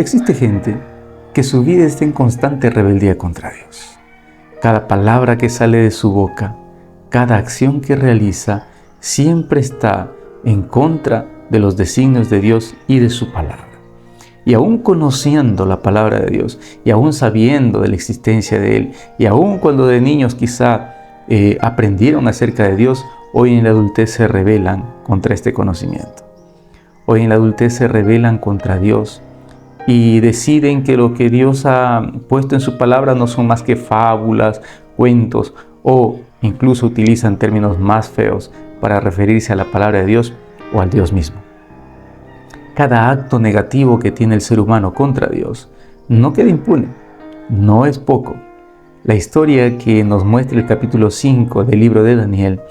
Existe gente que su vida está en constante rebeldía contra Dios. Cada palabra que sale de su boca, cada acción que realiza, siempre está en contra de los designios de Dios y de su palabra. Y aún conociendo la palabra de Dios, y aún sabiendo de la existencia de Él, y aún cuando de niños quizá aprendieron acerca de Dios, hoy en la adultez se rebelan contra este conocimiento. Hoy en la adultez se rebelan contra Dios y deciden que lo que Dios ha puesto en su palabra no son más que fábulas, cuentos, o incluso utilizan términos más feos para referirse a la palabra de Dios o al Dios mismo. Cada acto negativo que tiene el ser humano contra Dios no queda impune, no es poco. La historia que nos muestra el capítulo 5 del libro de Daniel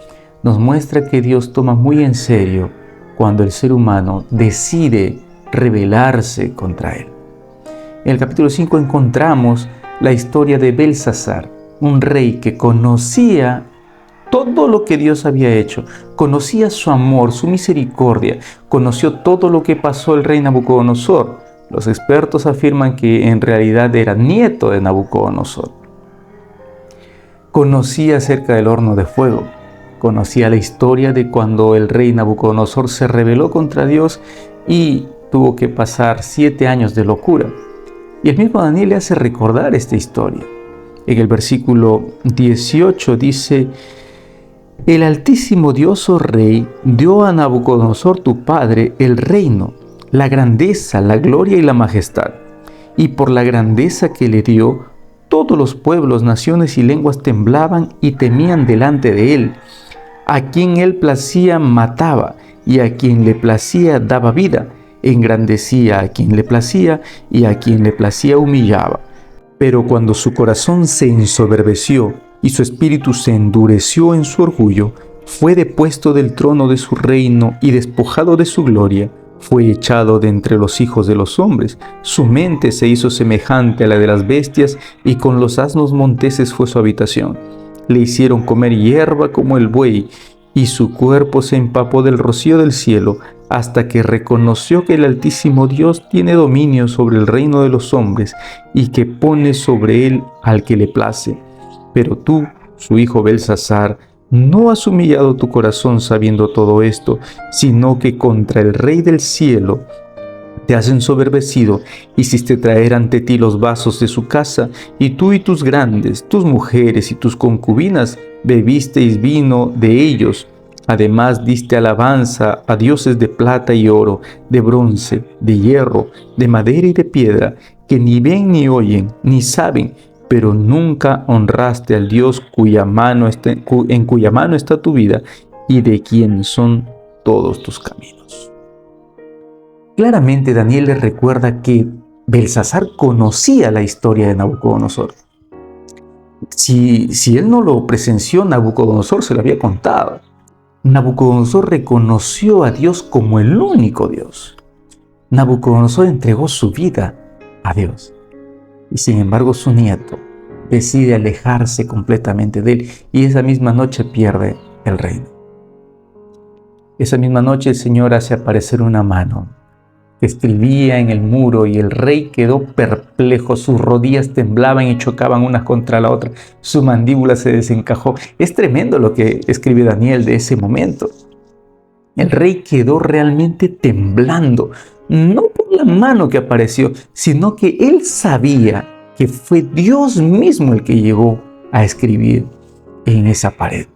nos muestra que Dios toma muy en serio cuando el ser humano decide rebelarse contra Él. En el capítulo 5 encontramos la historia de Belsasar, un rey que conocía todo lo que Dios había hecho, conocía su amor, su misericordia, conoció todo lo que pasó el rey Nabucodonosor. Los expertos afirman que en realidad era nieto de Nabucodonosor. Conocía acerca del horno de fuego, conocía la historia de cuando el rey Nabucodonosor se rebeló contra Dios y tuvo que pasar 7 años de locura. Y el mismo Daniel le hace recordar esta historia. En el versículo 18 dice: El Altísimo Dios, oh Rey, dio a Nabucodonosor tu padre el reino, la grandeza, la gloria y la majestad. Y por la grandeza que le dio, todos los pueblos, naciones y lenguas temblaban y temían delante de él. A quien él placía mataba, y a quien le placía daba vida. Engrandecía a quien le placía, y a quien le placía humillaba. Pero cuando su corazón se ensoberbeció y su espíritu se endureció en su orgullo, fue depuesto del trono de su reino y despojado de su gloria, fue echado de entre los hijos de los hombres. Su mente se hizo semejante a la de las bestias, y con los asnos monteses fue su habitación. Le hicieron comer hierba como el buey, y su cuerpo se empapó del rocío del cielo, hasta que reconoció que el Altísimo Dios tiene dominio sobre el reino de los hombres, y que pone sobre él al que le place. Pero tú, su hijo Belsasar, no has humillado tu corazón sabiendo todo esto, sino que contra el Rey del cielo te has ensoberbecido, hiciste traer ante ti los vasos de su casa, y tú y tus grandes, tus mujeres y tus concubinas bebisteis vino de ellos. Además diste alabanza a dioses de plata y oro, de bronce, de hierro, de madera y de piedra, que ni ven ni oyen, ni saben, pero nunca honraste al Dios en cuya mano está tu vida y de quien son todos tus caminos. Claramente Daniel le recuerda que Belsasar conocía la historia de Nabucodonosor. Si él no lo presenció, Nabucodonosor se lo había contado. Nabucodonosor reconoció a Dios como el único Dios. Nabucodonosor entregó su vida a Dios. Y sin embargo su nieto decide alejarse completamente de él, y esa misma noche pierde el reino. Esa misma noche el Señor hace aparecer una mano que escribía en el muro, y el rey quedó perplejo. Sus rodillas temblaban y chocaban unas contra la otra, su mandíbula se desencajó. Es tremendo lo que escribe Daniel de ese momento. El rey quedó realmente temblando, no por la mano que apareció, sino que él sabía que fue Dios mismo el que llegó a escribir en esa pared.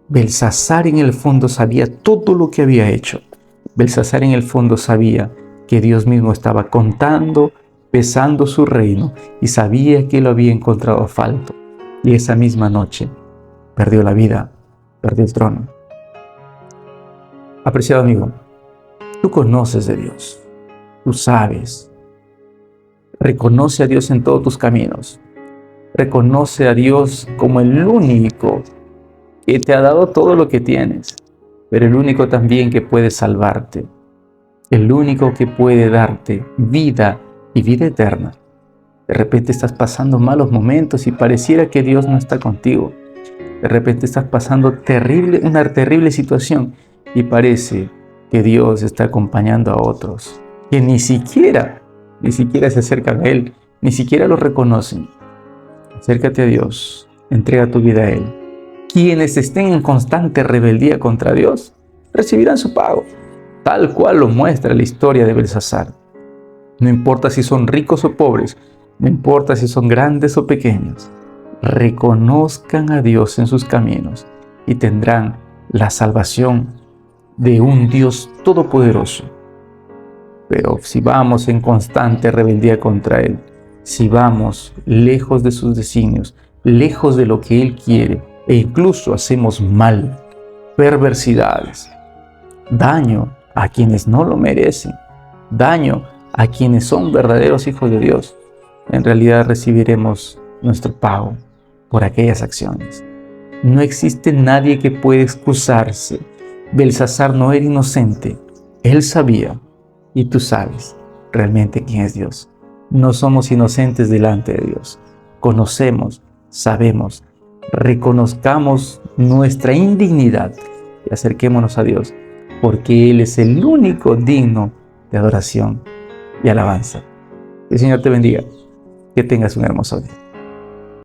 Belsasar en el fondo sabía todo lo que había hecho. Belsasar en el fondo sabía que Dios mismo estaba contando, pesando su reino, y sabía que lo había encontrado a falto. Y esa misma noche perdió la vida, perdió el trono. Apreciado amigo, tú conoces de Dios, tú sabes. Reconoce a Dios en todos tus caminos. Reconoce a Dios como el único que te ha dado todo lo que tienes, pero el único también que puede salvarte, el único que puede darte vida y vida eterna. De repente estás pasando malos momentos y pareciera que Dios no está contigo. De repente estás pasando una terrible situación y parece que Dios está acompañando a otros que ni siquiera ni siquiera se acercan a Él, ni siquiera lo reconocen. Acércate a Dios, entrega tu vida a Él. Quienes estén en constante rebeldía contra Dios recibirán su pago, tal cual lo muestra la historia de Belsasar. No importa si son ricos o pobres, no importa si son grandes o pequeños, reconozcan a Dios en sus caminos y tendrán la salvación de un Dios todopoderoso. Pero si vamos en constante rebeldía contra Él, si vamos lejos de sus designios, lejos de lo que Él quiere, e incluso hacemos mal, perversidades, daño a quienes no lo merecen, daño a quienes son verdaderos hijos de Dios, en realidad recibiremos nuestro pago por aquellas acciones. No existe nadie que pueda excusarse. Belsasar no era inocente. Él sabía, y tú sabes realmente quién es Dios. No somos inocentes delante de Dios. Conocemos, sabemos, reconozcamos nuestra indignidad y acerquémonos a Dios, porque Él es el único digno de adoración y alabanza. Que el Señor te bendiga. Que tengas un hermoso día.